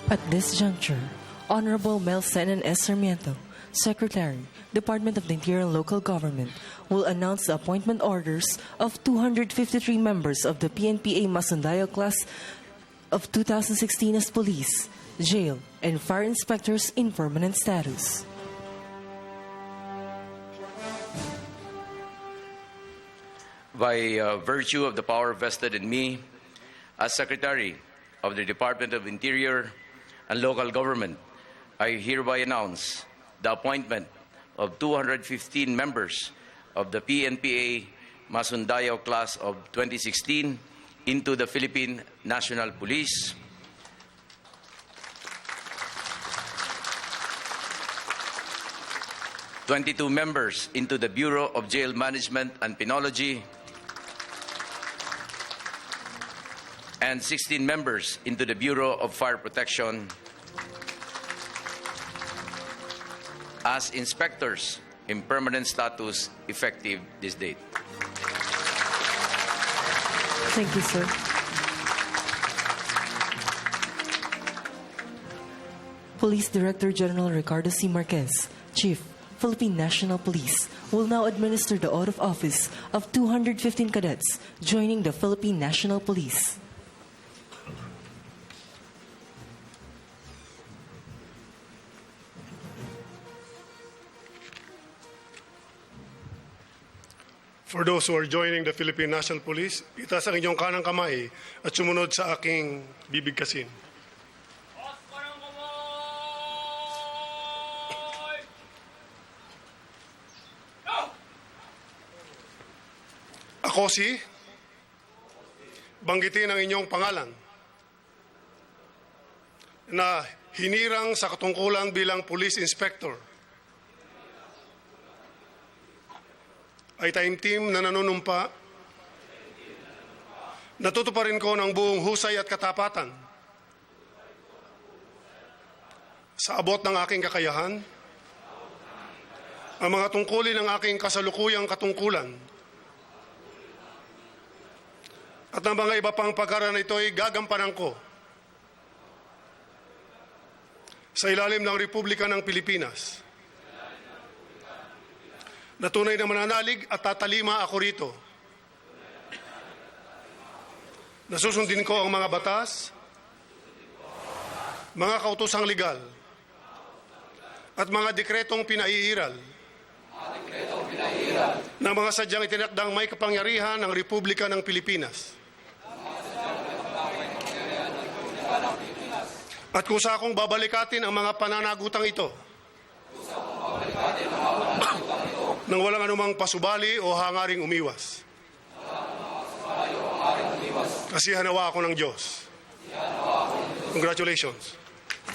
At this juncture, Honorable Mel Senan S. Sarmiento, Secretary, Department of the Interior and Local Government, will announce the appointment orders of 253 members of the PNPA Masundayo class of 2016 as police, jail, and fire inspectors in permanent status. By virtue of the power vested in me as Secretary of the Department of Interior and Local Government, I hereby announce the appointment of 215 members of the PNPA Masundayo class of 2016 into the Philippine National Police, (22 members into the Bureau of Jail Management and Penology, and 16 members into the Bureau of Fire Protection as inspectors in permanent status effective this date. Thank you, sir. Police Director General Ricardo C. Marquez, Chief, Philippine National Police, will now administer the oath of office of 215 cadets joining the Philippine National Police. For those who are joining the Philippine National Police, itaas ang inyong kanang kamay at sumunod sa aking bibigkasin. Ako si, banggitin ang inyong pangalan, na hinirang sa katungkulan bilang police inspector, ay taimtim na nanunumpa, natutuparin ko ng buong husay at katapatan sa abot ng aking kakayahan, ang mga tungkulin ng aking kasalukuyang katungkulan, at ang mga iba pang pag-aaral na ito ay gagampanan ko sa ilalim ng Republika ng Pilipinas, na tunay na mananalig at tatalima ako rito. Nasusundin ko ang mga batas, mga kautosang legal, at mga dekretong pinaiiral ng mga sadyang itinakdang may kapangyarihan ng Republika ng Pilipinas. At kusa akong babalikatin ang mga pananagutang ito nang walang anumang pasubali o hangaring umiwas. Kasi hanawa ako ng Diyos. Congratulations.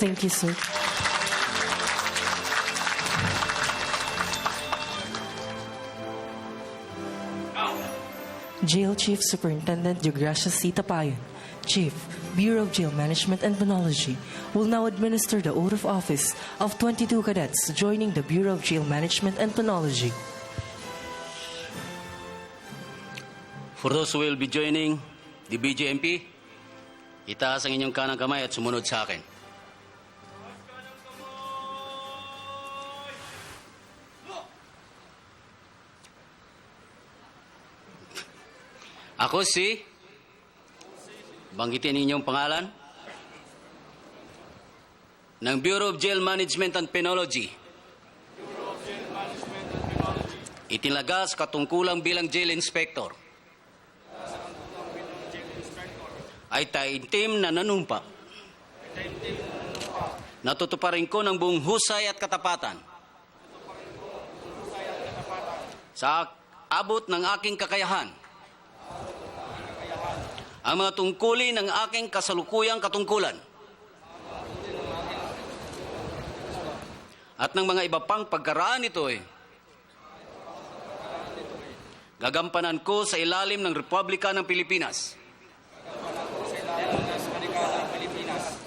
Thank you, sir. Jail Chief Superintendent Deogracias C. Tapayan, Chief, Bureau of Jail Management and Penology, will now administer the oath of office of 22 cadets joining the Bureau of Jail Management and Penology. For those who will be joining the BJMP, itaas ang inyong kanang kamay at sumunod sa akin. Ako si, banggitin inyong pangalan, ng Bureau of Jail Management and Penology, itinagas katungkulang bilang jail inspector, ay taimtim na nanumpa, natutuparin ko ng buong husay at katapatan sa abot ng aking kakayahan, ang mga tungkulin ng aking kasalukuyang katungkulan at ng mga iba pang pagkaraan nito gagampanan ko sa ilalim ng Republika ng Pilipinas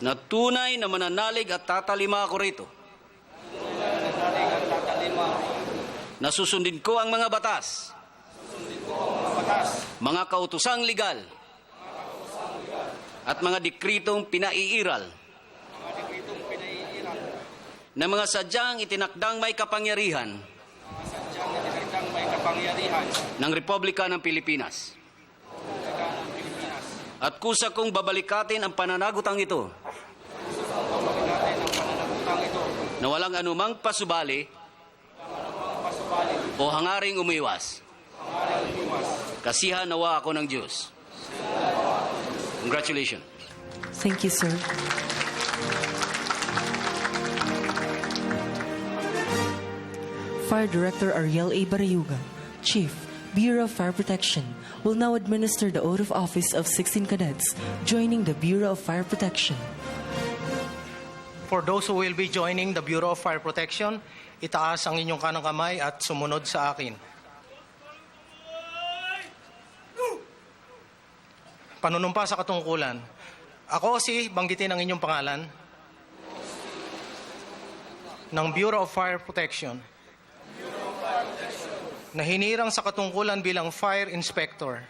na tunay na mananalig at tatalima ako rito. Nasusundin ko ang mga batas, mga kautosang legal, at mga dekretong pinaiiral ng mga sadyang itinakdang may kapangyarihan ng Republika ng Pilipinas. At kusa kong babalikatin ang pananagutang ito na walang anumang pasubali o hangaring umiwas. Kasihan nawa ako ng Diyos. Congratulations. Thank you, sir. Fire Director Ariel A. Barayuga, Chief, Bureau of Fire Protection, will now administer the oath of office of 16 cadets joining the Bureau of Fire Protection. For those who will be joining the Bureau of Fire Protection, itaas ang inyong kanang kamay at sumunod sa akin. Panunumpa sa katungkulan. Ako si banggitin ang inyong pangalan ng Bureau of Fire Protection na hinirang sa katungkulan bilang Fire Inspector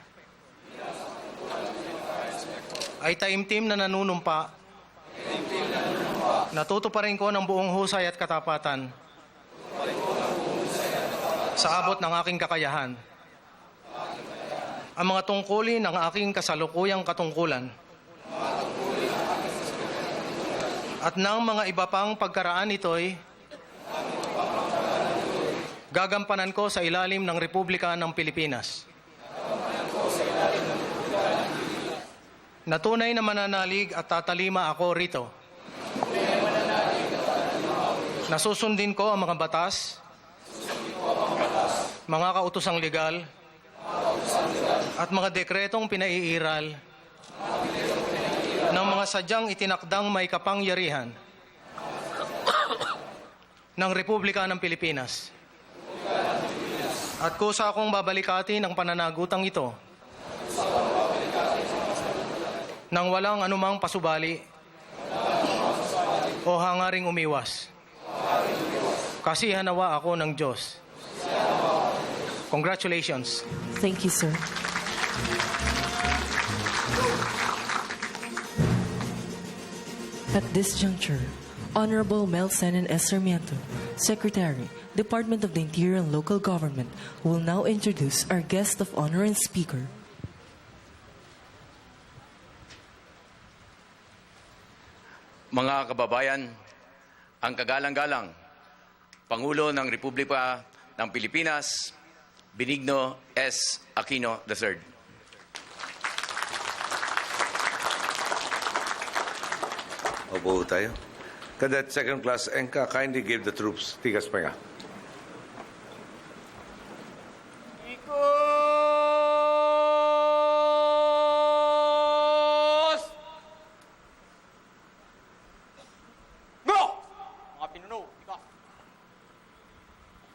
ay taimtim na nanunumpa natutuparin ko ng buong husay at katapatan sa abot ng aking kakayahan ang mga tungkulin ng aking kasalukuyang katungkulan at ng mga iba pang pagkaraan nito'y gagampanan ko sa ilalim ng Republika ng Pilipinas. Natunay na mananalig at tatalima ako rito. Nasusundin ko ang mga batas, mga kautosang legal, at mga dekretong pinaiiral ng mga sadyang itinakdang may kapangyarihan ng Republika ng Pilipinas. At kusa akong babalikatin ang pananagutang ito nang walang anumang pasubali o hangaring umiwas. Kasihan nawa ako ng Diyos. Congratulations. Thank you, sir. At this juncture, Honorable Mel Senan S. Sarmiento, Secretary, Department of the Interior and Local Government, will now introduce our guest of honor and speaker. Mga kababayan, ang kagalang-galang Pangulo ng Republika ng Pilipinas, Benigno S. Aquino III. Opo tayo. Cadet Second Class Enka, kindly give the troops tigas pahinga. Go! Mga pinuno, ikaw.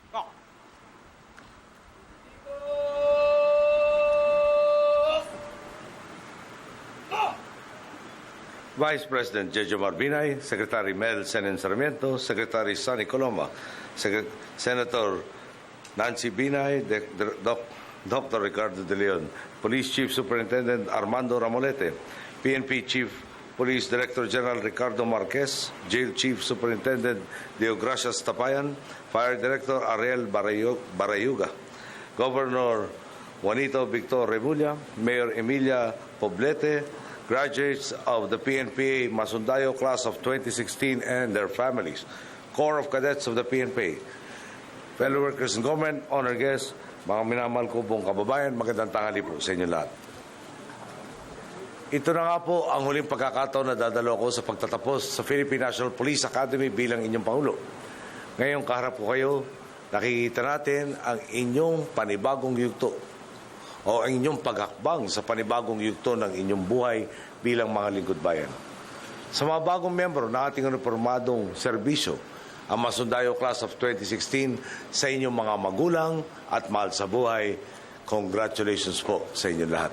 Go! Vice President Jejo Marbinay, Secretary Mel Senan Sarmiento, Secretary Sonny Coloma, Senator Nancy Binay, Dr. Ricardo De Leon, Police Chief Superintendent Armando Ramolete, PNP Chief Police Director General Ricardo Marquez, Jail Chief Superintendent Deogracias Tapayan, Fire Director Ariel Barayuga, Governor Juanito Victor Remulla, Mayor Emilia Poblete, graduates of the PNP Masundayo Class of 2016 and their families, Corps of Cadets of the PNP, fellow workers in government, honor guests, mga minamahal ko pong kababayan, magandang tanghali po sa inyo lahat. Ito na nga po ang huling pagkakataon na dadalo ko sa pagtatapos sa Philippine National Police Academy bilang inyong Pangulo. Ngayong kaharap ko kayo, nakikita natin ang inyong panibagong yugto o ang inyong paghakbang sa panibagong yugto ng inyong buhay bilang mga lingkod bayan. Sa mga bagong membro na ating uniformadong serbisyo, ang Masundayo Class of 2016, sa inyong mga magulang at mahal sa buhay, congratulations po sa inyong lahat.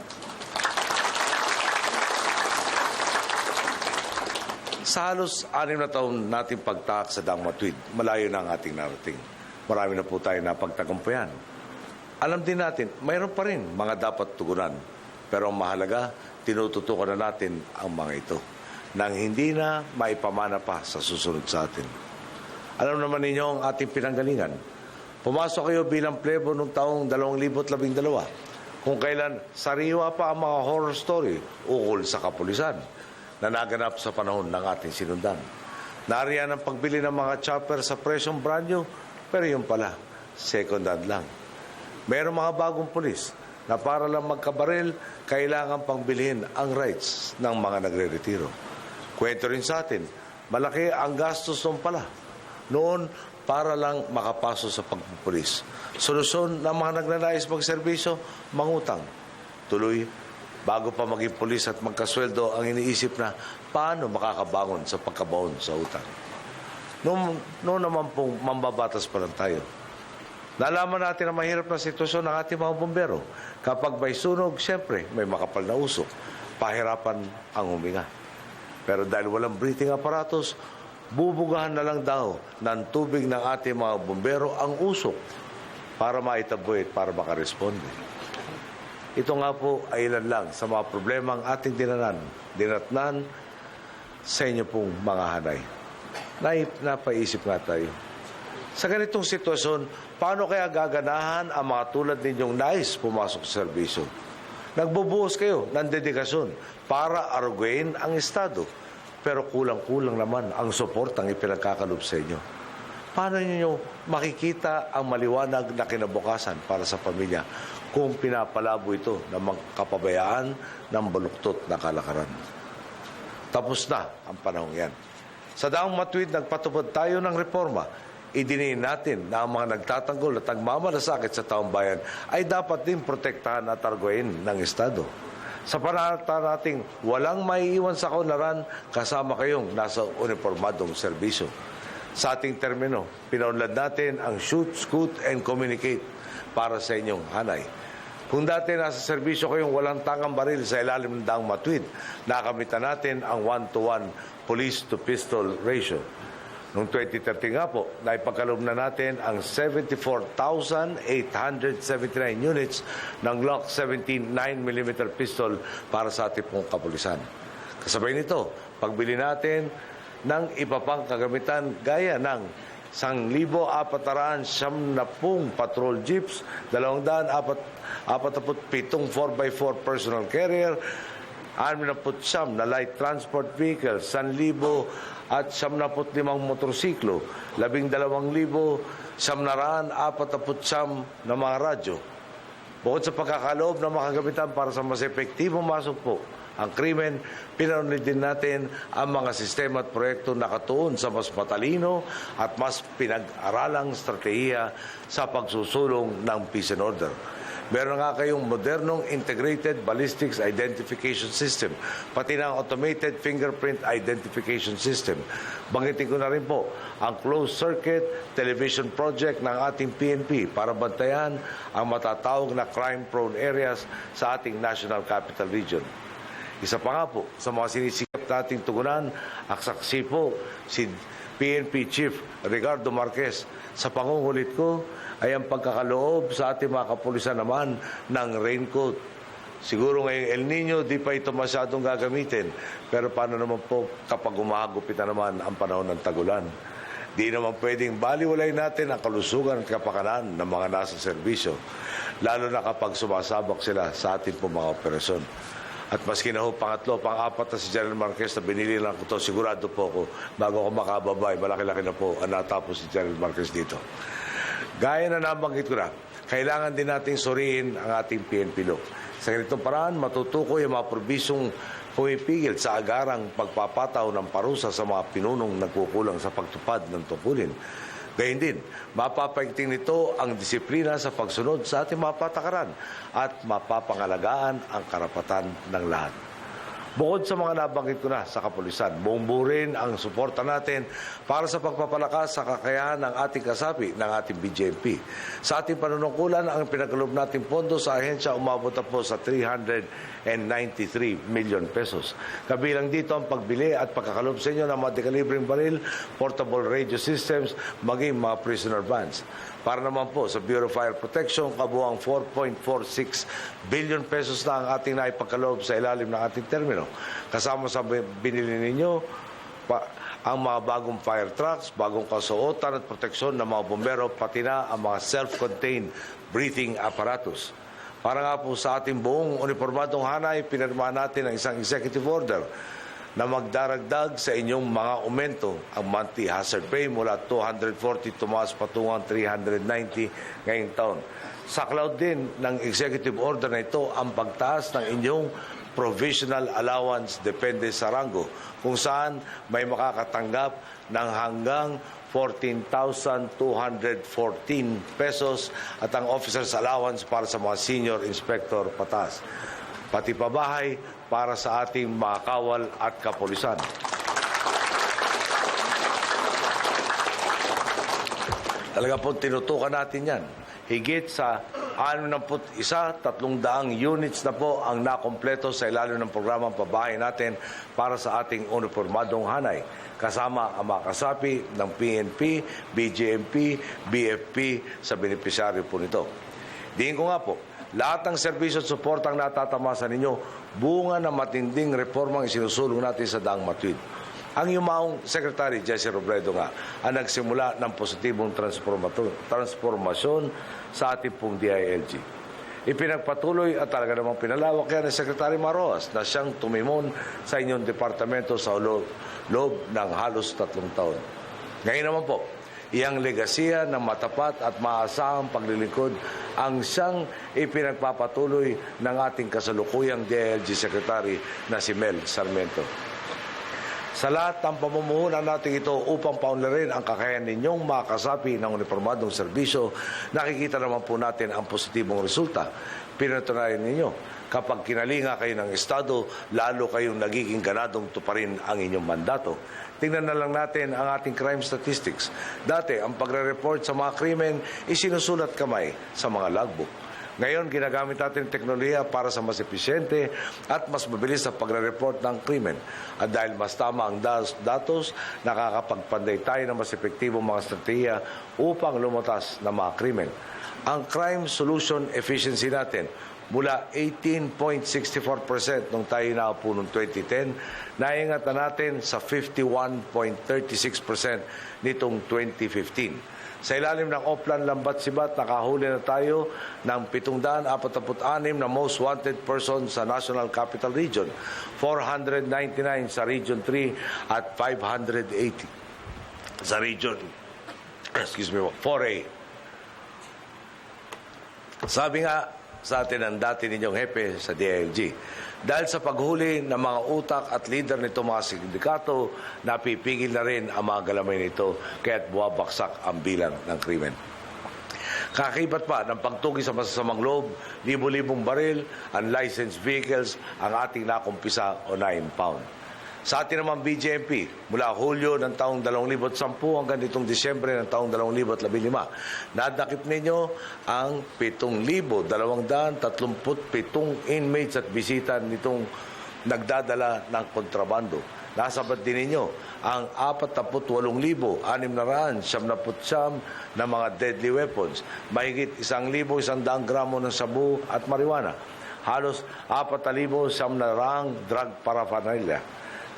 Sa halos 6 na taon nating pagtaak sa Daang Matuwid, malayo na ang ating narating. Marami na po tayo napagtagumpayan. Alam din natin, mayroon pa rin mga dapat tugunan. Pero ang mahalaga, tinututukan na natin ang mga ito nang hindi na maipamana pa sa susunod sa atin. Alam naman ninyo ang ating pinanggalingan. Pumasok kayo bilang plebo noong taong 2012, kung kailan sariwa pa ang mga horror story ukol sa kapulisan na naganap sa panahon ng ating sinundan. Nariyan ang pagbili ng mga chopper sa presyong brand new, pero yun pala, second hand lang. Mayroong mga bagong pulis na para lang magkabaril, kailangan pang bilhin ang rights ng mga nagre-retiro. Kwento rin sa atin, malaki ang gastos noon pala. Noon, para lang makapasok sa pagpupulis. Solusyon ng mga nagnanais magserbisyo, mangutang. Tuloy, bago pa maging pulis at magkasweldo, ang iniisip na paano makakabangon sa pagkabaon sa utang. Noon naman pong mambabatas pa lang tayo. Nalaman natin ang mahirap na sitwasyon ng ating mga bumbero. Kapag may sunog, siyempre, may makapal na usok. Pahirapan ang huminga. Pero dahil walang breathing apparatus, bubugahan na lang daw ng tubig ng ating mga bumbero ang usok para maitaboy at para makaresponde. Ito nga po ay ilan lang sa mga problema ang ating dinatnan sa inyo pong mga hanay. Napaisip nga tayo. Sa ganitong sitwasyon, paano kaya gaganahan ang mga tulad ninyong nais pumasok sa serbisyo? Nagbubuhos kayo ng dedikasyon para arugain ang Estado, pero kulang-kulang naman ang suportang ipinagkakalob sa inyo. Paano ninyo makikita ang maliwanag na kinabukasan para sa pamilya kung pinapalabo ito ng mga kapabayaan ng baluktot na kalakaran? Tapos na ang panahong yan. Sa daang matuwid, nagpatupad tayo ng reforma. Idiniin natin na ang mga nagtatanggol at nagmamalasakit sa taong bayan ay dapat din protektahan at arguin ng Estado. Sa panahon nating walang maiiwan sa kaunlaran kasama kayong nasa uniformadong serbisyo. Sa ating termino, pinaunlad natin ang shoot, scoot, and communicate para sa inyong hanay. Kung dati nasa serbisyo kayong walang tangang baril sa ilalim ng daang matuwid, nakamitan natin ang 1-to-1 police-to-pistol ratio. Noong 2013 nga po, naipagkaloob na natin ang 74,879 units ng Glock 17 9mm pistol para sa ating pong kapulisan. Kasabay nito, pagbili natin ng iba pang kagamitan gaya ng 1,470 patrol jeeps, 247 4x4 personal carrier, 69 na light transport vehicles, 1,000 at 75 motorsiklo, 12,949 na mga radyo. Bukod sa pagkakaloob ng mga kagamitan para sa mas epektibong masukpo ang krimen, pinaunlad din natin ang mga sistema at proyekto nakatuon sa mas matalino at mas pinag-aralang strategiya sa pagsusulong ng peace and order. Meron nga kayong modernong integrated ballistics identification system, pati ng automated fingerprint identification system. Banggitin ko na rin po ang closed-circuit television project ng ating PNP para bantayan ang matatawag na crime-prone areas sa ating National Capital Region. Isa pa nga po sa mga sinisikap nating tugunan, ang saksi po si PNP Chief Ricardo Marquez. Sa pangungulit ko ay ang pagkakaloob sa ating mga kapulisan naman ng raincoat. Siguro ngayong El Nino, di pa ito masyadong gagamitin. Pero paano naman po kapag umahagupit na naman ang panahon ng tagulan? Di naman pwedeng baliwalay natin ang kalusugan at kapakanan ng mga nasa serbisyo, lalo na kapag sumasabak sila sa ating pong mga operasyon. At maski na ho pangatlo, pang-apat na si General Marquez na binili lang ko ito, sigurado po ako, bago ako makababay, malaki-laki na po ang natapos si General Marquez dito. Gaya na nabanggit ko na, kailangan din nating suriin ang ating PNP law. Sa ganitong paraan, matutukoy ang mga probisyong pumipigil sa agarang pagpapataw ng parusa sa mga pinunong nagkukulang sa pagtupad ng tungkulin. Gayun din, mapapaigting nito ang disiplina sa pagsunod sa ating mga patakaran at mapapangalagaan ang karapatan ng lahat. Bukod sa mga nabanggit ko na sa kapulisan, buong buo rin ang suporta natin para sa pagpapalakas sa kakayahan ng ating kasapi ng ating BJMP. Sa ating panunungkulan, ang pinagkaloob nating pondo sa ahensya umabot na po sa 393 million pesos. Kabilang dito ang pagbili at pagkakaloob sa inyo ng mga dekalibreng baril, portable radio systems, maging mga prisoner vans. Para naman po sa Bureau of Fire Protection, kabuang 4.46 billion pesos na ang ating naipagkaloob sa ilalim ng ating termino. Kasama sa binili ninyo, ang mga bagong fire trucks, bagong kasuotan at proteksyon ng mga bombero, pati na ang mga self-contained breathing apparatus. Para nga po sa ating buong uniformadong hanay, pinirmahan natin ang isang executive order na magdaragdag sa inyong mga aumento ang monthly hazard pay mula 240 tumaas patungang 390 ngayong taon. Saklaw din ng executive order na ito ang pagtaas ng inyong provisional allowance depende sa rango, kung saan may makakatanggap ng hanggang 14,214 pesos at ang officer's allowance para sa mga senior inspector pataas. Pati pabahay para sa ating mga kawal at kapulisan. Talaga po tinutukan natin yan. Higit sa 61,300 units na po ang nakompleto sa ilalim ng programang pabahay natin para sa ating uniformadong hanay. Kasama ang mga kasapi ng PNP, BJMP, BFP sa benepisyaryo po nito. Diin ko nga po, lahat ng serbisyo at suportang natatamasa ninyo, bunga ng matinding reformang isinusulong natin sa daang matuwid. Ang yumaong Secretary Jesse Robredo nga ang nagsimula ng positibong transformasyon sa ating pong DILG. Ipinagpatuloy at talaga namang pinalawak yan ni Secretary Maroas na siyang tumimon sa inyong departamento sa loob ng halos 3 taon. Ngayon naman po, iyang legasiya ng matapat at maasahang paglilingkod ang siyang ipinagpapatuloy ng ating kasalukuyang DILG Secretary na si Mel Sarmiento. Sa lahat ng pamumuhunan natin ito upang paunlarin ang kakayahan ninyong mga kasapi ng uniformadong serbisyo, nakikita naman po natin ang positibong resulta. Pinatunayan ninyo, kapag kinalinga kayo ng Estado, lalo kayong nagiging ganadong tuparin ang inyong mandato. Tingnan na lang natin ang ating crime statistics. Dati, ang pagre-report sa mga krimen, isinusulat kamay sa mga logbook. Ngayon, ginagamit natin teknolohiya para sa mas episyente at mas mabilis sa pagre-report ng krimen. At dahil mas tama ang datos, nakakapagpanday tayo ng mas epektibong mga estratehiya upang lumutas ng mga krimen. Ang crime solution efficiency natin mula 18.64% nung tayo naupo noong 2010, naingat na natin sa 51.36% nitong 2015. Sa ilalim ng Oplan Lambat Sibat, nakahuli na tayo ng 746 na most wanted person sa National Capital Region, 499 sa Region 3 at 580 sa Region 4A. Sabi nga sa atin ang dati ninyong hepe sa DILG, dahil sa paghuli ng mga utak at leader nito mga sindikato, napipigil na rin ang mga galamay nito kaya't buwabaksak ang bilang ng krimen. Kakibat pa ng pagtugi sa masasamang loob, libo-libong baril, unlicensed vehicles ang ating nakumpisa o na-impound. Sa atin naman BJMP, mula Hulyo ng taong 2010 hanggang itong Disyembre ng taong 2015, nadakip ninyo ang 7,237 inmates at bisita nitong nagdadala ng kontrabando. Nasabat din ninyo ang 48,679 na mga deadly weapons, mahigit 1,100 gramo ng sabu at marijuana, halos 4,900 drug paraphernalia.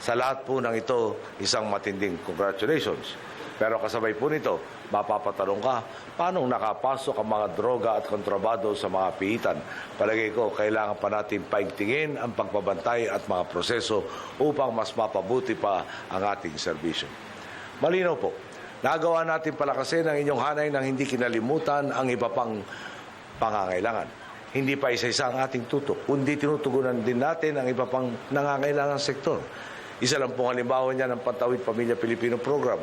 Sa lahat po ng ito, isang matinding congratulations. Pero kasabay po nito, mapapatanong ka, paano nakapasok ang mga droga at kontrabando sa mga pihitan? Palagay ko, kailangan pa natin paigtingin ang pagbabantay at mga proseso upang mas mapabuti pa ang ating serbisyo. Malinaw po, nagawa natin palakasin ang inyong hanay nang hindi kinalimutan ang iba pang pangangailangan. Hindi pa isa-isa ang ating tutok, kundi tinutugunan din natin ang iba pang nangangailangan sektor. Isa lang pong halimbawa niya ng Pantawid Pamilya Pilipino Program.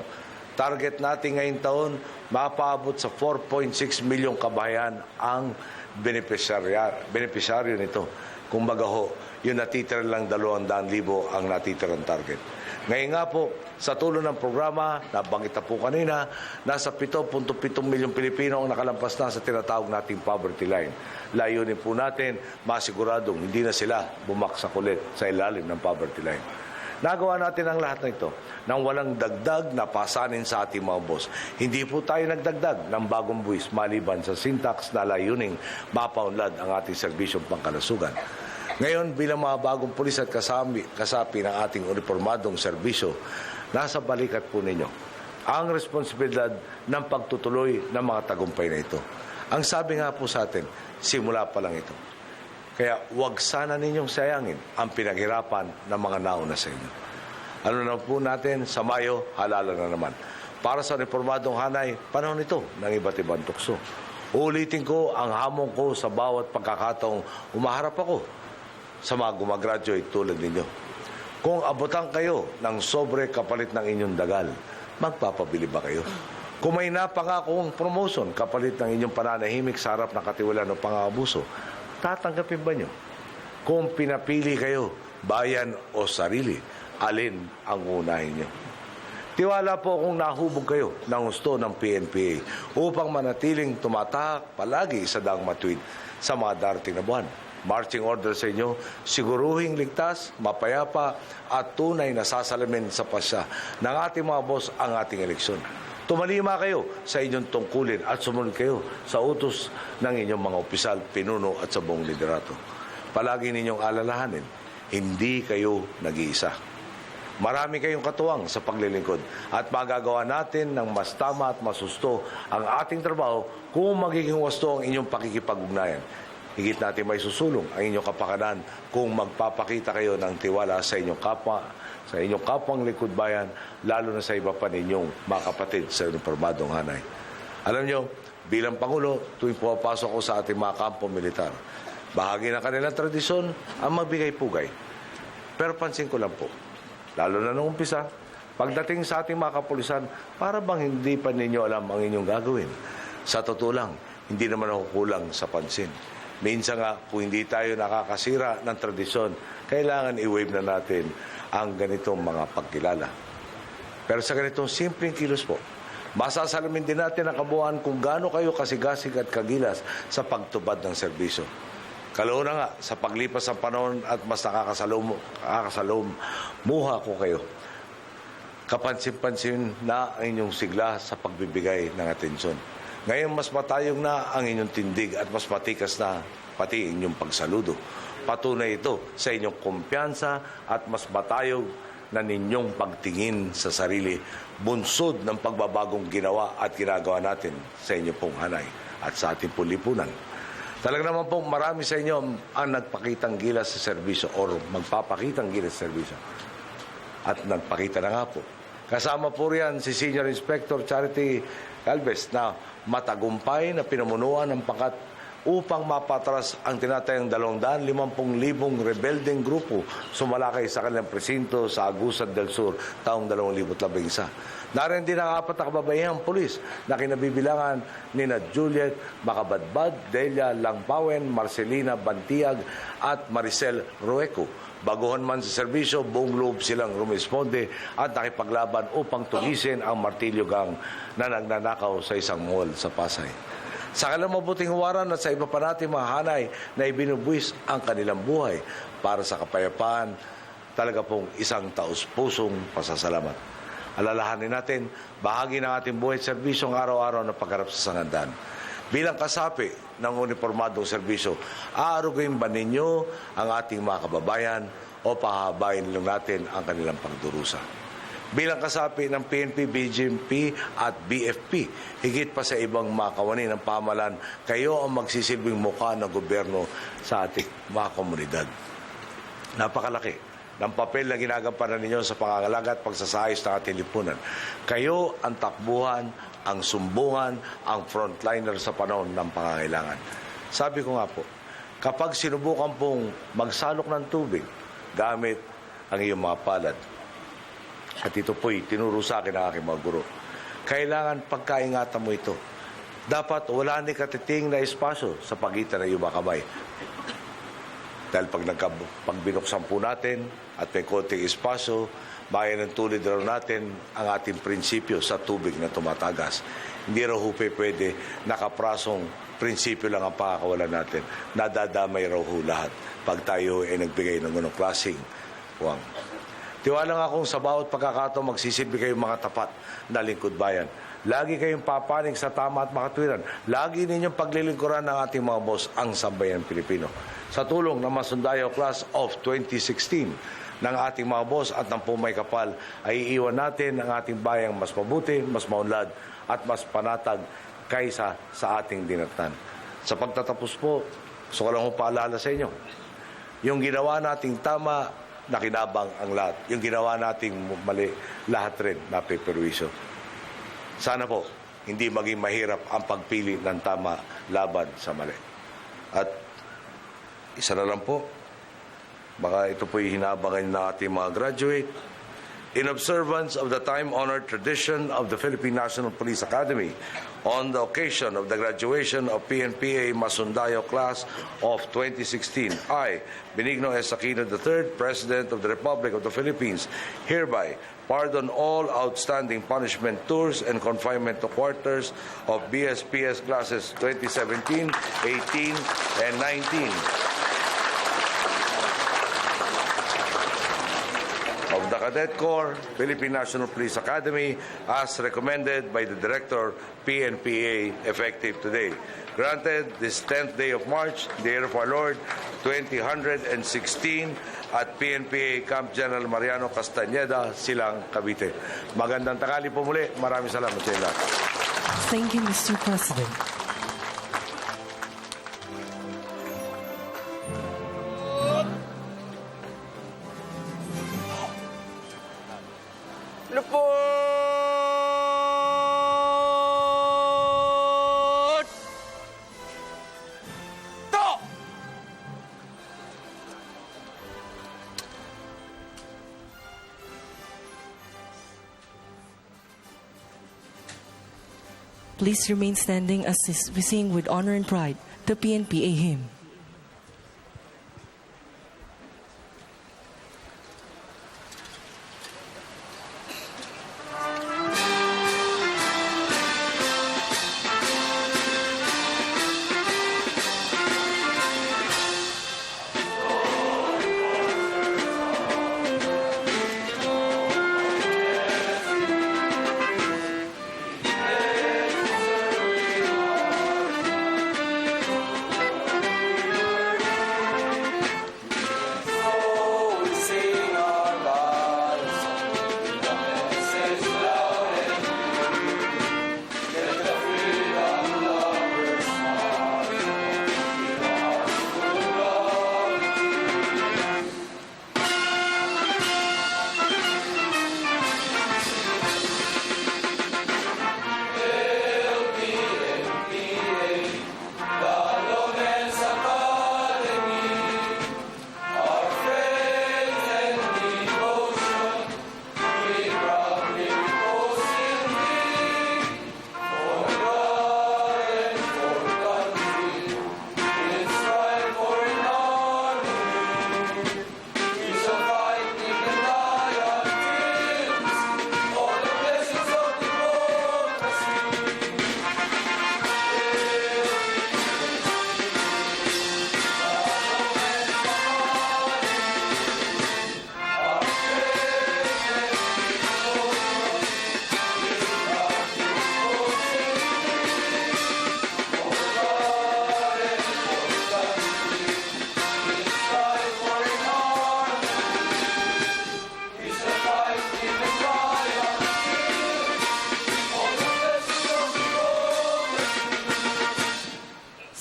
Target natin ngayong taon, mapaabot sa 4.6 milyong kabahayan ang benepisyaryo nito. Kung ho, yung natitira lang 200,000 ang natitirang target. Ngayon nga po, sa tulong ng programa, nabanggit na po kanina, nasa 7.7 milyong Pilipino ang nakalampas na sa tinatawag nating poverty line. Layunin po natin, masiguradong hindi na sila bumaksak ulit sa ilalim ng poverty line. Nagawa natin ang lahat na ito nang walang dagdag na pasanin sa ating mga boss. Hindi po tayo nagdagdag ng bagong buwis maliban sa syntax na layuning mapaunlad ang ating serbisyong pangkalusugan. Ngayon, bilang mga bagong pulis at kasapi ng ating uniformadong serbisyo, nasa balikat po ninyo ang responsibilidad ng pagtutuloy ng mga tagumpay na ito. Ang sabi nga po sa atin, simula pa lang ito. Kaya huwag sana ninyong sayangin ang pinaghirapan ng mga nauna sa inyo. Ano na po natin, sa Mayo, halala na naman. Para sa uniformadong hanay, panahon ito ng iba't ibang tukso. Uulitin ko ang hamon ko sa bawat pagkakataong umaharap ako sa mga gumagraduate tulad ninyo. Kung abutan kayo ng sobre kapalit ng inyong dagal, magpapabili ba kayo? Kung may napangakong promotion kapalit ng inyong pananahimik sa harap ng katiwalaan o pang-aabuso, tatanggapin ba nyo? Kung pinapili kayo, bayan o sarili, alin ang unahin nyo? Tiwala po akong nahubog kayo ng gusto ng PNPA upang manatiling tumatahak palagi sa daang matuwid sa mga darating na buwan. Marching order sa inyo, siguruhing ligtas, mapayapa at tunay na sasalamin sa pasya ng ating mga boss ang ating eleksyon. Tumalima kayo sa inyong tungkulin at sumunod kayo sa utos ng inyong mga opisyal, pinuno at sa buong liderato. Palagi ninyong alalahanin, hindi kayo nag-iisa. Marami kayong katuwang sa paglilingkod at magagawa natin ng mas tama at mas husto ang ating trabaho kung magiging wasto ang inyong pakikipag-ugnayan. Higit natin may susulong ang inyong kapakanan kung magpapakita kayo ng tiwala sa inyong kapwa, sa inyong kapwang likod bayan, lalo na sa iba pa ninyong mga kapatid sa uniformadong hanay. Alam nyo, bilang Pangulo, tuwing pumapasok ko sa ating mga kampo militar, bahagi ng kanilang tradisyon ang magbigay pugay. Pero pansin ko lang po, lalo na nung umpisa, pagdating sa ating mga kapulisan, para bang hindi pa ninyo alam ang inyong gagawin? Sa totoo lang, hindi naman ako kulang sa pansin. Minsan nga, kung hindi tayo nakakasira ng tradisyon, kailangan i-wave na natin ang ganitong mga pagkilala. Pero sa ganitong simpleng kilos po, masasalamin din natin ang kabuuan kung gaano kayo kasigasig at kagilas sa pagtubad ng serbisyo. Kalaunan nga, sa paglipas ng panahon at mas nakakasalumuha ko kayo, kapansin-pansin na ang inyong sigla sa pagbibigay ng atensyon. Ngayon, mas matayog na ang inyong tindig at mas matikas na pati inyong pagsaludo. Patunay ito sa inyong kumpiyansa at mas matayog na ninyong pagtingin sa sarili, bunsod ng pagbabagong ginawa at ginagawa natin sa inyong pong hanay at sa ating pong lipunan. Talaga naman po marami sa inyo ang nagpakitang gilas sa serbisyo o magpapakitang gilas sa serbisyo. At nagpakita na nga po. Kasama po riyan si Senior Inspector Charity Calves na matagumpay na pinamunuan ng pangkat upang mapatras ang tinatayang 250,000 rebelding grupo sumalakay sa kanilang presinto sa Agusan del Sur taong 2011. Narin din ang 4 na kababaihang pulis na kinabibilangan ni Juliet Macabadbad, Delia Langpawen, Marcelina Bantiag at Maricel Rueco. Baguhan man sa serbisyo, buong loob silang rumisponde at nakipaglaban upang tugisin ang martilyo gang na nagnanakaw sa isang mall sa Pasay. Sa kanilang mabuting huwaran at sa iba pa nating mga hanay na ibinubuwis ang kanilang buhay para sa kapayapaan, talaga pong isang taus-pusong pasasalamat. Alalahanin natin, bahagi ng ating buhay at serbisyo ang araw-araw na pagharap sa sangandan. Bilang kasapi ng uniformadong serbisyo, aarugayin ba ninyo ang ating mga kababayan o pahabain lang natin ang kanilang pagdurusa? Bilang kasapi ng PNP, BGMP at BFP, higit pa sa ibang mga kawani ng pamahalaan, kayo ang magsisilbing mukha ng gobyerno sa ating mga komunidad. Napakalaki ng papel na ginagampanan ninyo sa pangangalaga at pagsasayos ng ating lipunan. Kayo ang takbuhan, ang sumbungan, ang frontliner sa panahon ng pangangailangan. Sabi ko nga po, kapag sinubukan pong magsalok ng tubig gamit ang iyong mga palad, at ito po'y tinuro sa akin ng aking mga guro, kailangan pagkaingatan mo ito. Dapat wala ni katiting na espasyo sa pagitan ng iyong mga kamay. Dahil pag binuksan po natin at may konting espasyo, bayan ng tulid raw natin ang ating prinsipyo sa tubig na tumatagas. Hindi raw pwede nakaprasong prinsipyo lang ang pakakawalan natin. Nadadamay raw lahat pag tayo ay nagbigay ng ganong klaseng puwang. Tiwala nga kung sa bawat pagkakataon magsisilbi kayong mga tapat na lingkod bayan. Lagi kayong papanig sa tama at makatwiran. Lagi ninyong paglilingkuran ng ating mga boss, ang sambayan Pilipino. Sa tulong ng Masundayo Class of 2016 ng ating mga boss at ng Pumay Kapal, ay iiwan natin ang ating bayang mas mabuti, mas maunlad at mas panatag kaysa sa ating dinatan. Sa pagtatapos po, gusto ko lang paalala sa inyo, yung ginawa nating tama, nakinabang ang lahat. Yung ginawa nating mali, lahat rin napiperwisyo. Sana po, hindi maging mahirap ang pagpili ng tama laban sa mali. At isa na lang po, baka ito po'y hinabangan ng ating mga graduate. In observance of the time-honored tradition of the Philippine National Police Academy, on the occasion of the graduation of PNPA Masundayo Class of 2016, I, Benigno S. Aquino III, President of the Republic of the Philippines, hereby pardon all outstanding punishment tours and confinement to quarters of BSPS classes 2017, 18, and 19. Of the Cadet Corps, Philippine National Police Academy, as recommended by the Director, PNPA, effective today. Granted, this 10th day of March, the year of our Lord, 2016, at PNPA Camp General Mariano Castañeda, Silang, Cavite. Magandang tanghali po muli. Maraming salamat sa inyo. Thank you, Mr. President. Lupot! To! Please remain standing as we sing with honor and pride the PNPA hymn.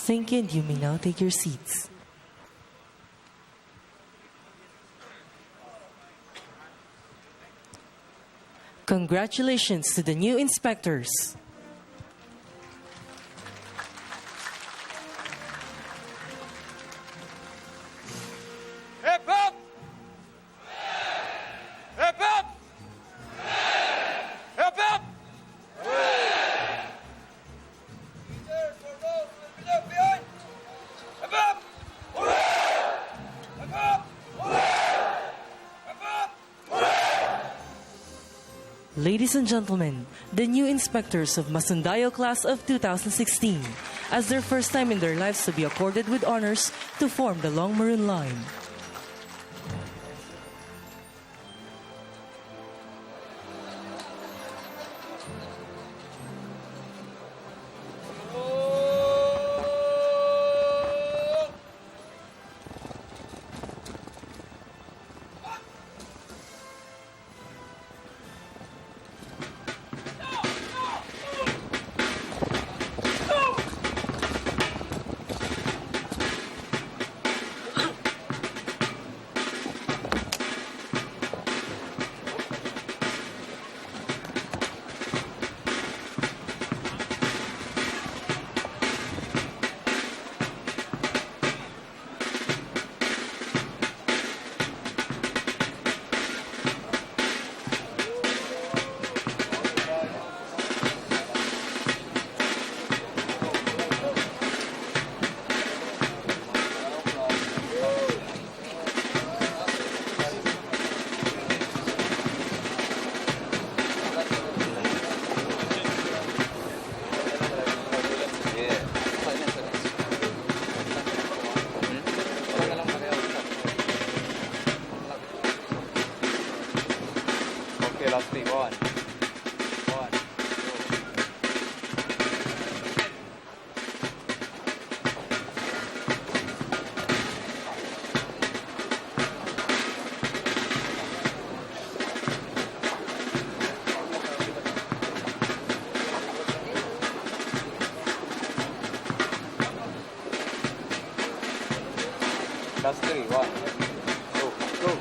Thank you, and you may now take your seats. Congratulations to the new inspectors. Hip hop! Hip hop! Hip hop! Ladies and gentlemen, the new inspectors of Masundayo Class of 2016, as their first time in their lives to be accorded with honors to form the Long Maroon Line. One. One. Last three. One. Go. Go.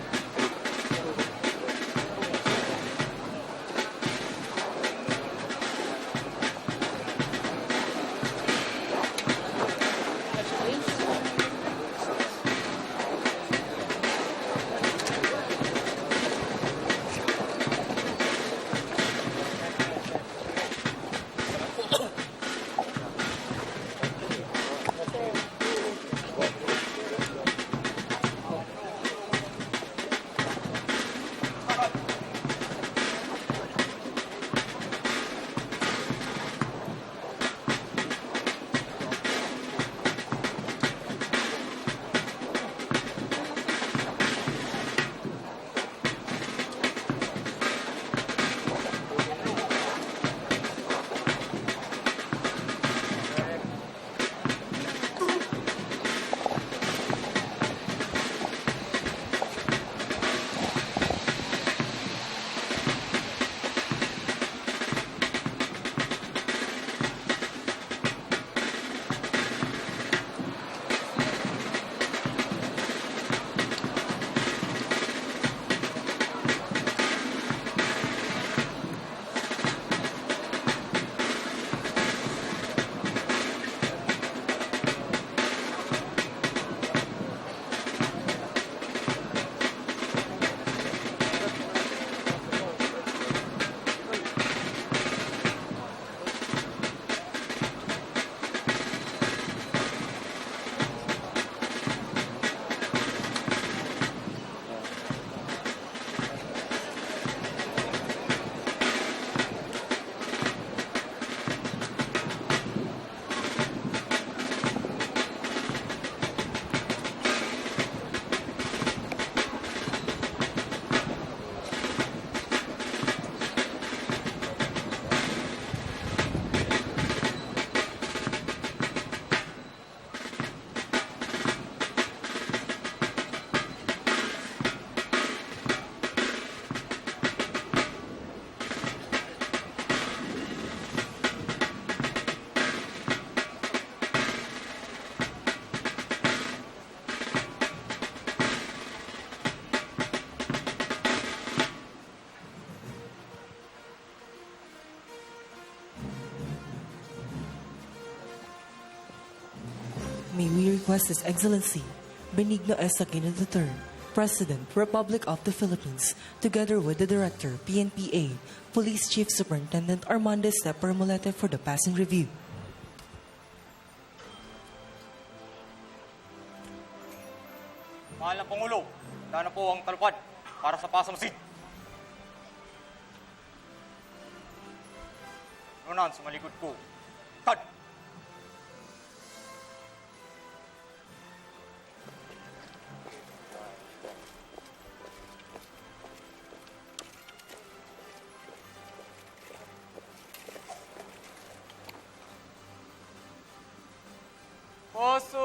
May we request His Excellency Benigno S. Aquino III, President, Republic of the Philippines, together with the Director, PNPA, Police Chief Superintendent Armando Step Permolete for the passing review. Mahal na Pangulo, handa na po ang talupad para sa pasamasid. Nunan, sumalikod ko. Kad! Paso!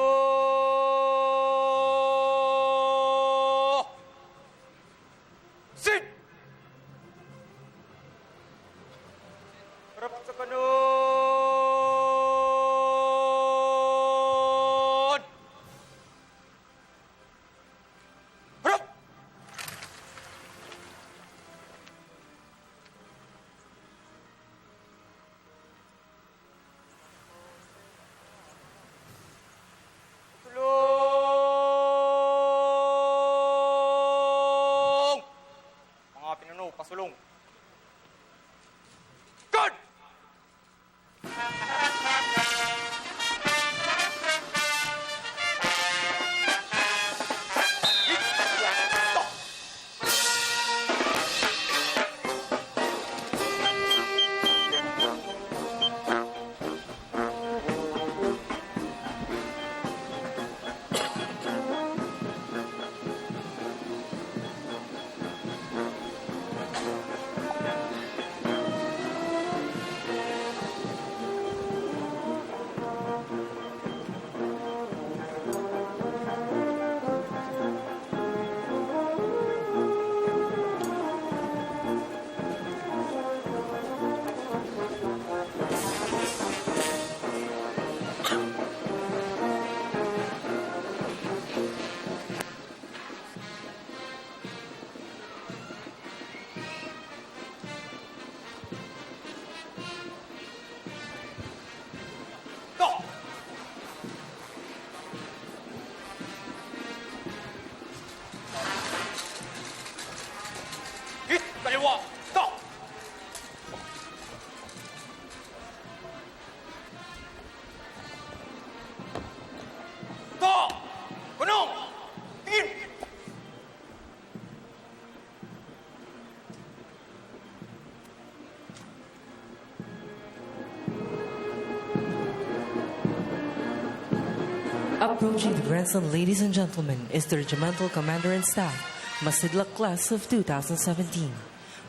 Sit! Harap sa kanon! Harap! Tulong! Mga pinuno, pasulong. Guard! Approaching the grandstand, ladies and gentlemen, is the Regimental Commander and Staff, Masidlak Class of 2017.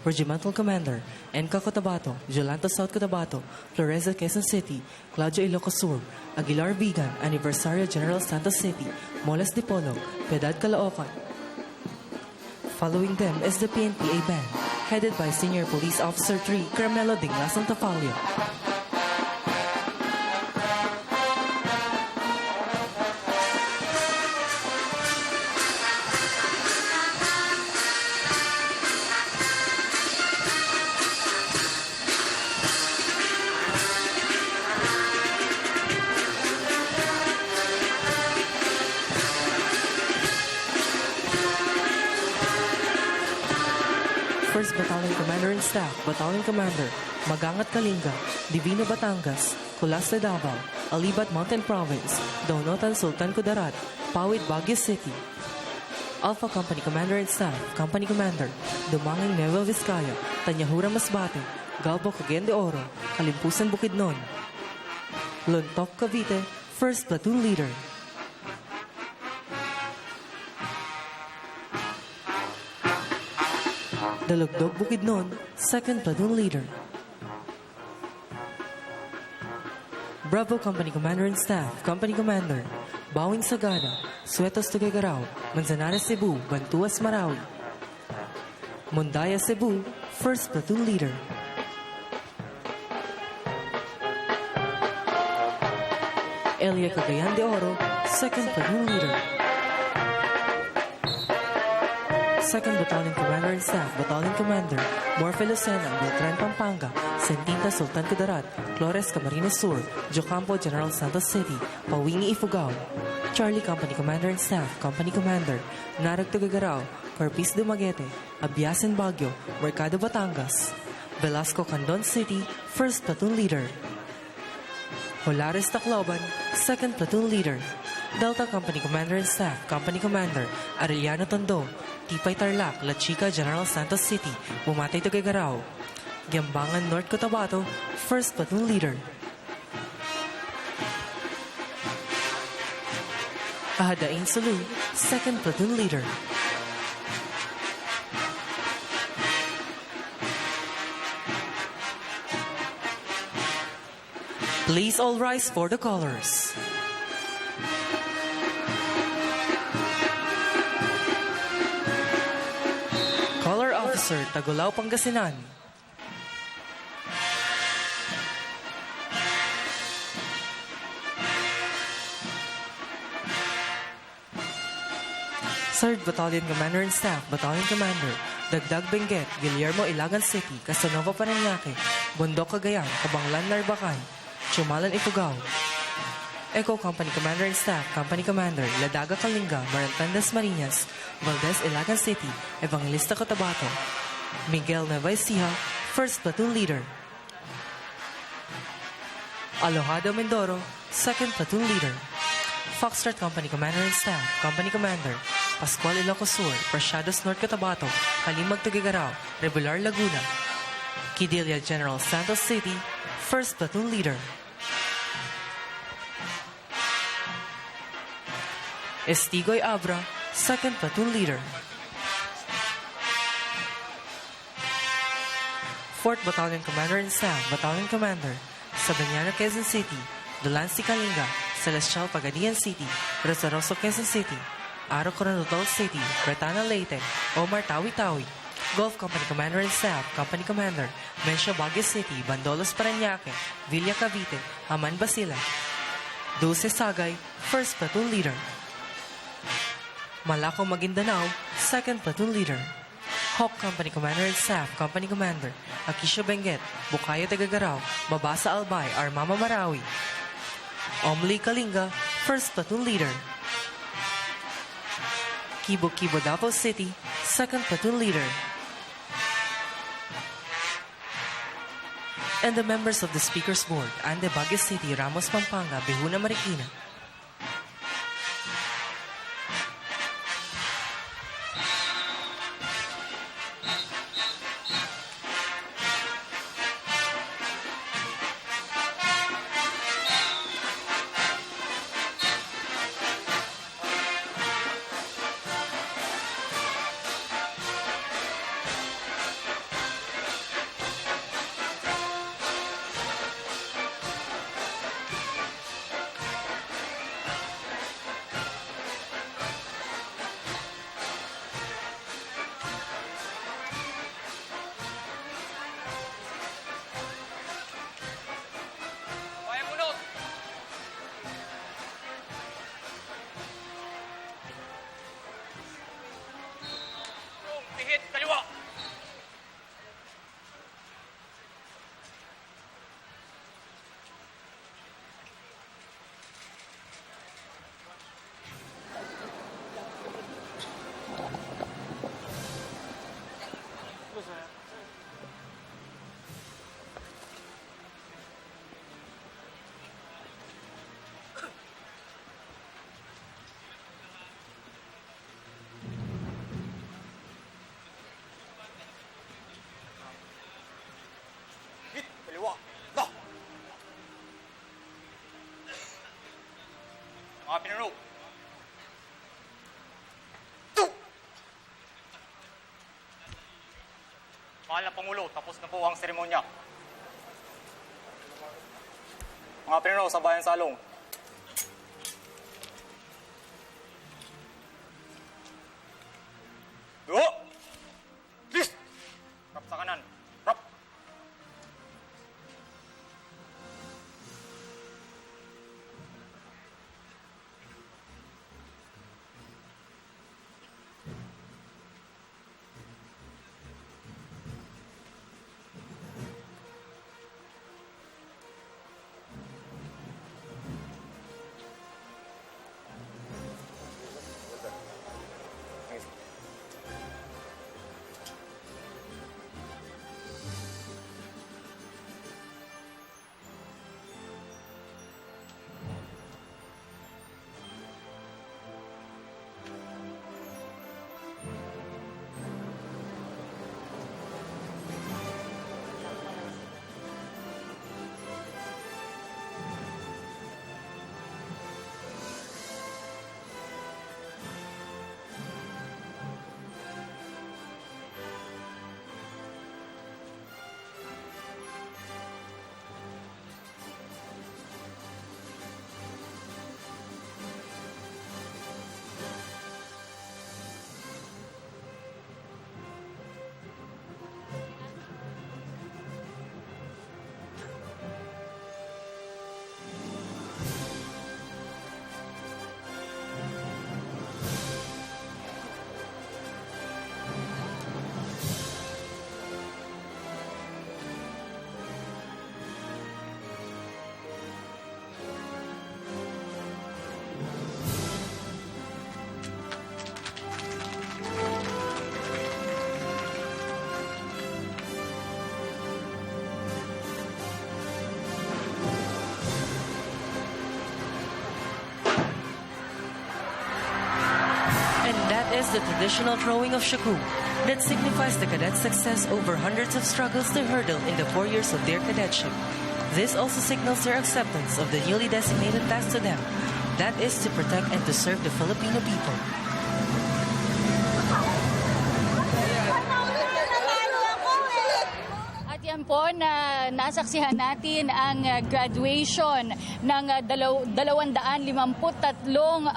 Regimental Commander, Enca Cotabato, Jolanta South Cotabato, Floreza Quezon City, Claudio Ilocos Sur, Aguilar Vigan, Aniversario General Santa City, Moles Dipolo, Piedad Caloocan. Following them is the PNPA Band, headed by Senior Police Officer 3, Carmelo Dinglas Antafalio. First Battalion Commander and Staff, Battalion Commander, Magangat Kalinga, Divino Batangas, Kulas de Davao, Alibat Mountain Province, Daunotan Sultan Kudarat, Pawid Baguio City. Alpha Company Commander and Staff, Company Commander, Dumanging Nueva Vizcaya, Tanyahura Masbate, Galbo Cagayan de Oro, Kalimpusan Bukidnon. Lontok Cavite, First Platoon Leader. Dalugdog Bukidnon, Second Platoon Leader. Bravo Company Commander and Staff, Company Commander, Bawing Sagada, Suetos Tuguegarao, Manzanares Cebu, Bantuas Marawi. Mundaya Cebu, First Platoon Leader. Elia Cagayan de Oro, Second Platoon Leader. Second Battalion Commander and Staff, Battalion Commander, Morfe Lucena, Beltran Pampanga, Sentinta Sultan Kudarat, Flores Camarines Sur, Jocampo General Santos City, Pawingi Ifugao. Charlie Company Commander and Staff, Company Commander, Narag Tuguegarao, Corpis Dumaguete, Abiasen Baguio, Mercado Batangas. Velasco Candon City, First Platoon Leader. Holares Tacloban, Second Platoon Leader. Delta Company Commander and Staff, Company Commander, Arellano Tondo, Tipay Tarlac, La Chica General Santos City, Bumatay Tuguegarao. Giambangan North Cotabato, First Platoon Leader. Ahadain Sulu, Second Platoon Leader. Please all rise for the colors. Color Officer, Tagulao, Pangasinan. Third Battalion Commander and Staff, Battalion Commander, Dagdag Benguet, Guillermo Ilagan City, Casanova Parañaque, Bundok Cagayan, Cabanglan Narbacan, Chumalan Ifugao. Eco Company Commander and Staff, Company Commander, Ladaga Kalinga, Marantandas Marinas, Valdez Ilagan City, Evangelista Cotabato. Miguel Nueva Ecija, First Platoon Leader. Alojado Mindoro, Second Platoon Leader. Foxtrot Company Commander and Staff, Company Commander, Pascual Ilocos Sur, Preciados North Cotabato, Kalimag Tuguegarao, Regular Laguna. Quidilla General Santos City, First Platoon Leader. Estigoy Abra, Second Platoon Leader. 4th Battalion Commander and Staff, Battalion Commander, Sabaniano, Quezon City, Delancey Kalinga, Celestial Pagadian City, Rosaroso, Quezon City, Aro Coronadal City, Bretana Leyte, Omar Tawi-Tawi. Golf Company Commander and Staff, Company Commander, Mencio Baguio City, Bandolos Parañaque, Villa Cavite, Aman Basila. Dulce Sagay, First Platoon Leader. Malaco Maguindanao, Second Platoon Leader. Hawk Company Commander and Staff, Company Commander, Aquisio Benguet, Bukayo Tuguegarao, Mabasa Albay, Armama Marawi. Omli Kalinga, First Platoon Leader. Kibo Davao City, Second Platoon Leader. And the members of the Speaker's Board, Ande Baguio City, Ramos Pampanga, Bihuna Marikina. Mga pinuno. Mahal na Pangulo, tapos na po ang seremonya. Mga pinuno sa Bayan Salong. Duho! Please! Rap sa kanan. Rap! And that is the traditional throwing of shaku that signifies the cadets' success over hundreds of struggles they hurdled in the 4 years of their cadetship. This also signals their acceptance of the newly designated task to them, that is to protect and to serve the Filipino people. At yan po na nasaksihan natin ang graduation ng 253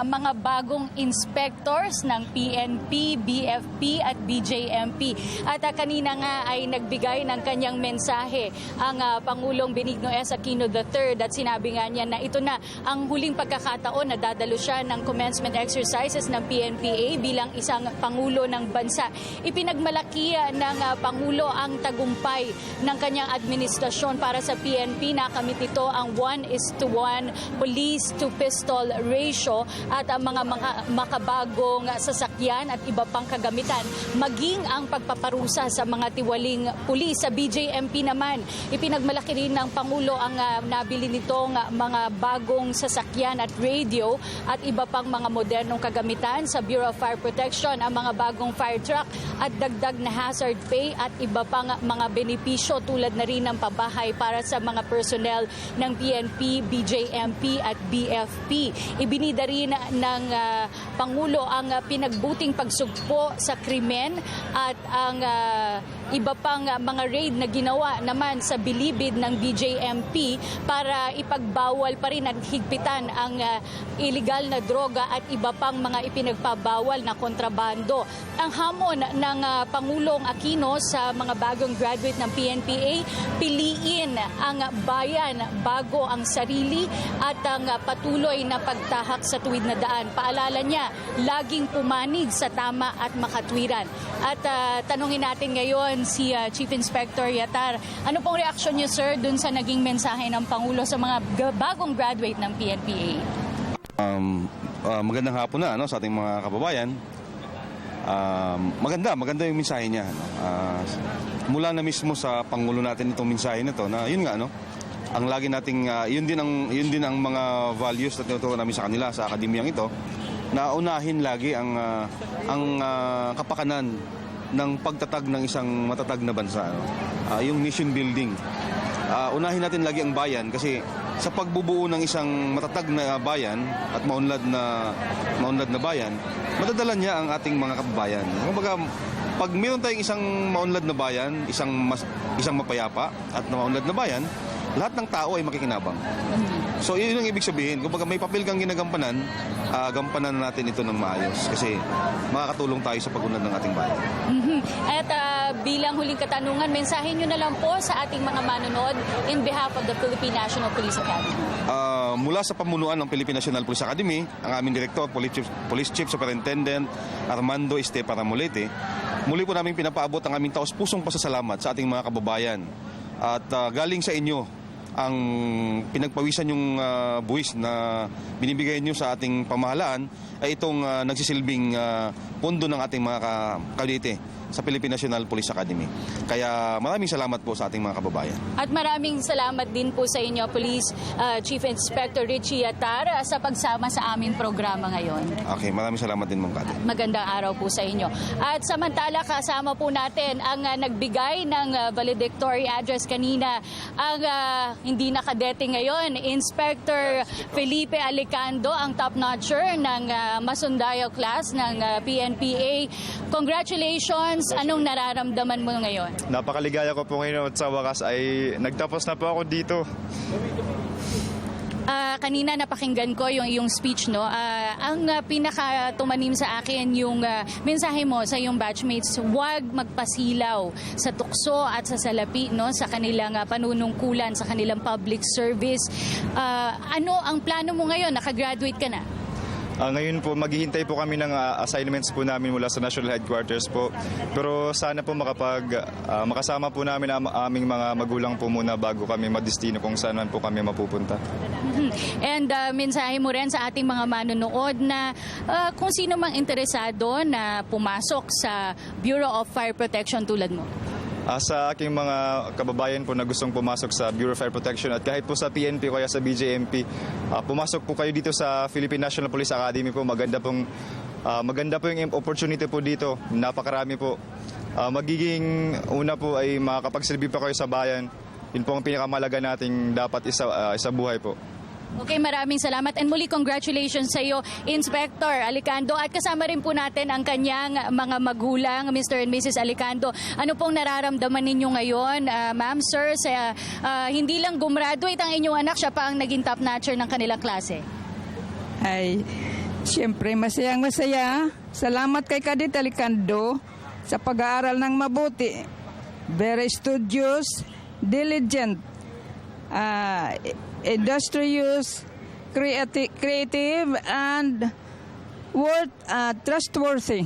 mga bagong inspectors ng PNP, BFP at BJMP. At kanina nga ay nagbigay ng kanyang mensahe ang Pangulong Benigno S. Aquino III at sinabi nga niya na ito na ang huling pagkakataon na dadalo siya ng commencement exercises ng PNPA bilang isang Pangulo ng bansa. Ipinagmalaki ng Pangulo ang tagumpay ng kanyang administrasyon para sa PNP. Nakamit ito ang 1:1 police to pistol ratio at ang mga makabagong sasakyan at iba pang kagamitan. Maging ang pagpaparusa sa mga tiwaling pulis. Sa BJMP naman, ipinagmalaki rin ng Pangulo ang nabili nitong mga bagong sasakyan at radio at iba pang mga modernong kagamitan. Sa Bureau of Fire Protection, ang mga bagong fire truck at dagdag na hazard pay at iba pang mga benepisyo tulad na rin ng pabahay para sa mga personnel ng PNP, BJMP at BFP. Ibinida rin ng Pangulo ang pinagbuting pagsugpo sa krimen at ang iba pang mga raid na ginawa naman sa bilibid ng BJMP para ipagbawal pa rin at higpitan ang illegal na droga at iba pang mga ipinagpabawal na kontrabando. Ang hamon ng Pangulong Aquino sa mga bagong graduate ng PNPA, piliin ang bayan bago ang sarili at ang patuloy na pagtahak sa tuwid na daan. Paalala niya, laging pumanig sa tama at makatwiran. At tanungin natin ngayon si Chief Inspector Yatar, ano pong reaksyon niyo, sir, dun sa naging mensahe ng Pangulo sa mga bagong graduate ng PNPA? Magandang hapon na sa ating mga kababayan. Maganda yung mensahe niya. Mula na mismo sa Pangulo natin itong mensahe na to na yun nga ang lagi nating yun din ang mga values na tinuturo namin sa kanila sa akademiyang ito, na unahin lagi ang kapakanan ng pagtatag ng isang matatag na bansa, yung nation building. Unahin natin lagi ang bayan kasi sa pagbubuo ng isang matatag na bayan at maunlad na bayan, madadala niya ang ating mga kababayan. Kumbaga, pag meron tayong isang maunlad na bayan, isang mapayapa at maunlad na bayan, lahat ng tao ay makikinabang. So, yun ang ibig sabihin. Kung may papel kang ginagampanan, gampanan natin ito ng maayos kasi makakatulong tayo sa pag-unlad ng ating bayan. At bilang huling katanungan, mensahe nyo na lang po sa ating mga manonood in behalf of the Philippine National Police Academy. Mula sa pamunuan ng Philippine National Police Academy, ang aming Director, Police Chief Superintendent Armando Estepa Ramolete, muli po namin pinapaabot ang aming taos-pusong pasasalamat sa ating mga kababayan. At galing sa inyo ang pinagpawisan yung buwis na binibigay nyo sa ating pamahalaan ay itong nagsisilbing pundo ng ating mga kadete sa Philippine National Police Academy. Kaya maraming salamat po sa ating mga kababayan. At maraming salamat din po sa inyo, Police Chief Inspector Richie Yatar, sa pagsama sa aming programa ngayon. Okay, maraming salamat din, Ma'am Kati. Magandang araw po sa inyo. At samantala, kasama po natin ang nagbigay ng valedictory address kanina, ang hindi nakadete ngayon, Inspector Felipe Alicando, ang top-notcher ng Masundayo class ng PNPA. Congratulations! Anong nararamdaman mo ngayon? Napakaligaya ko po ngayon at sa wakas ay nagtapos na po ako dito. Kanina napakinggan ko yung speech, no? Ang pinakatumanim sa akin yung mensahe mo sa iyong batchmates, huwag magpasilaw sa tukso at sa salapi, no? Sa kanilang panunungkulan, sa kanilang public service. Ano ang plano mo ngayon? Nakagraduate ka na? Ngayon po, maghihintay po kami ng assignments po namin mula sa National Headquarters po. Pero sana po makasama po namin ang aming mga magulang po muna bago kami madestino kung saan man po kami mapupunta. And mensahe mo rin sa ating mga manonood na kung sino mang interesado na pumasok sa Bureau of Fire Protection tulad mo. Sa aking mga kababayan po na gustong pumasok sa Bureau of Fire Protection at kahit po sa PNP o kaya sa BJMP, pumasok po kayo dito sa Philippine National Police Academy po. Maganda po yung opportunity po dito. Napakarami po. Magiging una po ay makakapagsilbi pa kayo sa bayan. Yun po ang pinakamalaga nating dapat isa buhay po. Okay, maraming salamat. And muli, congratulations sa iyo, Inspector Alicando. At kasama rin po natin ang kanyang mga magulang, Mr. and Mrs. Alicando. Ano pong nararamdaman ninyo ngayon, ma'am, sir? Hindi lang gumraduate ang inyong anak, siya pa ang naging top-notcher ng kanilang klase. Ay, siyempre, masayang-masaya. Salamat kay Cadet Alicando sa pag-aaral ng mabuti. Very studious, diligent, industrious, creative, and trustworthy.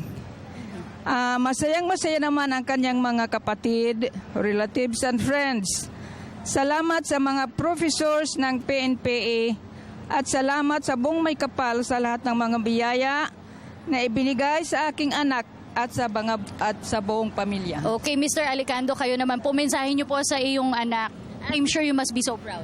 Masayang-masaya naman ang kanyang mga kapatid, relatives, and friends. Salamat sa mga professors ng PNPA at salamat sa buong may kapal sa lahat ng mga biyaya na ibinigay sa aking anak at sa buong pamilya. Okay, Mr. Alicando, kayo naman po, mensahe niyo po sa iyong anak. I'm sure you must be so proud.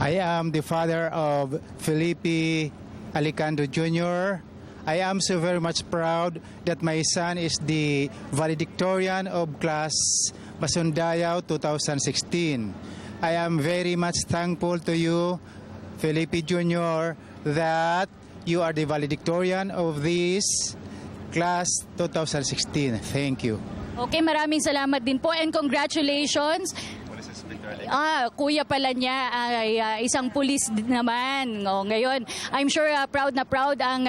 I am the father of Felipe Alicando Jr. I am so very much proud that my son is the valedictorian of class Masundayo 2016. I am very much thankful to you, Felipe Jr., that you are the valedictorian of this class 2016. Thank you. Okay, maraming salamat din po and congratulations. Kuya pala niya ay isang pulis naman. Ngayon, I'm sure proud na proud ang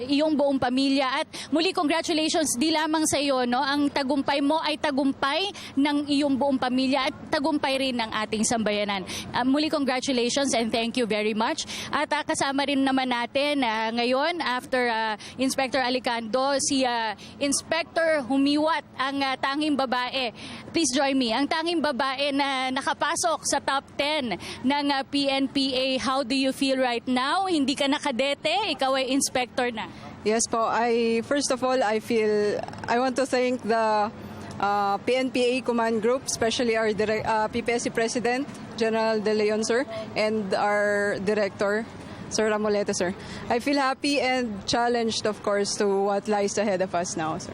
iyong buong pamilya. At muli, congratulations di lamang sa iyo. No? Ang tagumpay mo ay tagumpay ng iyong buong pamilya at tagumpay rin ng ating sambayanan. Muli, congratulations and thank you very much. At kasama rin naman natin ngayon, after Inspector Alicando, si Inspector Humiwat, ang tanging babae. Please join me. Ang tanging babae na nakapasok sa top 10 ng PNPA. How do you feel right now? Hindi ka nakadete, ikaw ay inspector na. Yes po. First of all, I want to thank the PNPA Command Group, especially our PPSC President, General De Leon, sir, and our Director, Sir Ramolete, sir. I feel happy and challenged, of course, to what lies ahead of us now, sir.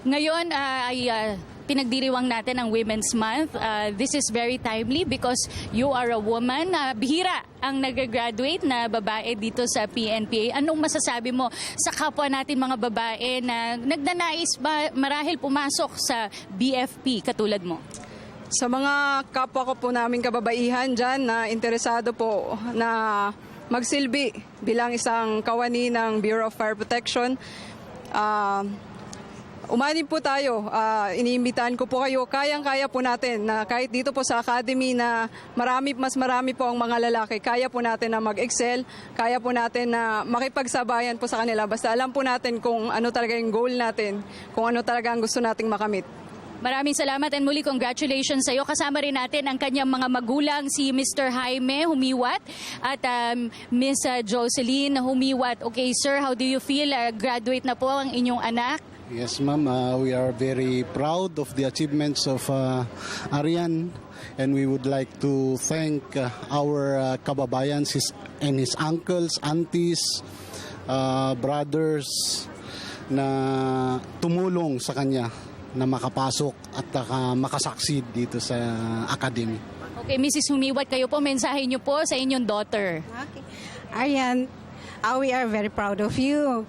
Ngayon ay pinagdiriwang natin ang Women's Month. This is very timely because you are a woman. Bihira ang nag-graduate na babae dito sa PNPA. Anong masasabi mo sa kapwa natin mga babae na nagnanais ba marahil pumasok sa BFP katulad mo? Sa mga kapwa ko po namin kababaihan dyan na interesado po na magsilbi bilang isang kawani ng Bureau of Fire Protection, umanib po tayo. Iniimbitahan ko po kayo, kayang-kaya po natin na kahit dito po sa Academy na mas marami po ang mga lalaki, kaya po natin na mag-excel, kaya po natin na makipagsabayan po sa kanila. Basta alam po natin kung ano talaga yung goal natin, kung ano talaga ang gusto nating makamit. Maraming salamat and muli congratulations sa iyo. Kasama rin natin ang kanyang mga magulang, si Mr. Jaime Humiwat at Miss Jocelyn Humiwat. Okay sir, how do you feel? Graduate na po ang inyong anak. Yes ma'am, we are very proud of the achievements of Arian, and we would like to thank our kababayans and his uncles, aunties, brothers na tumulong sa kanya na makapasok at makasucceed dito sa academy. Okay, Mrs. Humiwat, kayo po, mensahe niyo po sa inyong daughter. Okay. Arian, we are very proud of you.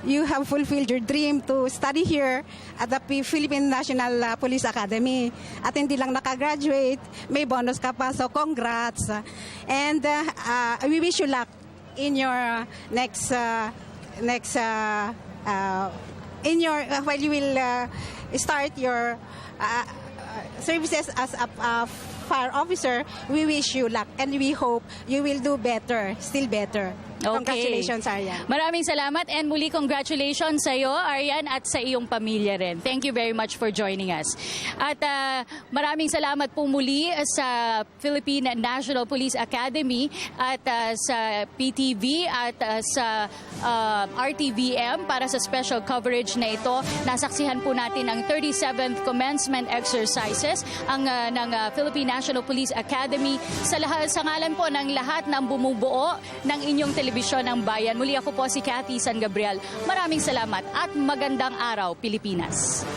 You have fulfilled your dream to study here at the Philippine National Police Academy. At hindi lang nakagraduate, may bonus ka pa, so congrats. And we wish you luck in your next while you will start your services as a fire officer. We wish you luck and we hope you will do better, still better. Okay. Congratulations, Arian. Maraming salamat and muli congratulations sa iyo, Arian, at sa iyong pamilya rin. Thank you very much for joining us. At maraming salamat po muli sa Philippine National Police Academy at sa PTV at sa RTVM para sa special coverage na ito. Nasaksihan po natin ang 37th commencement exercises ng Philippine National Police Academy sa ngalan po ng lahat ng bumubuo ng inyong telebisyon ng bayan. Muli ako po si Cathy San Gabriel. Maraming salamat at magandang araw, Pilipinas.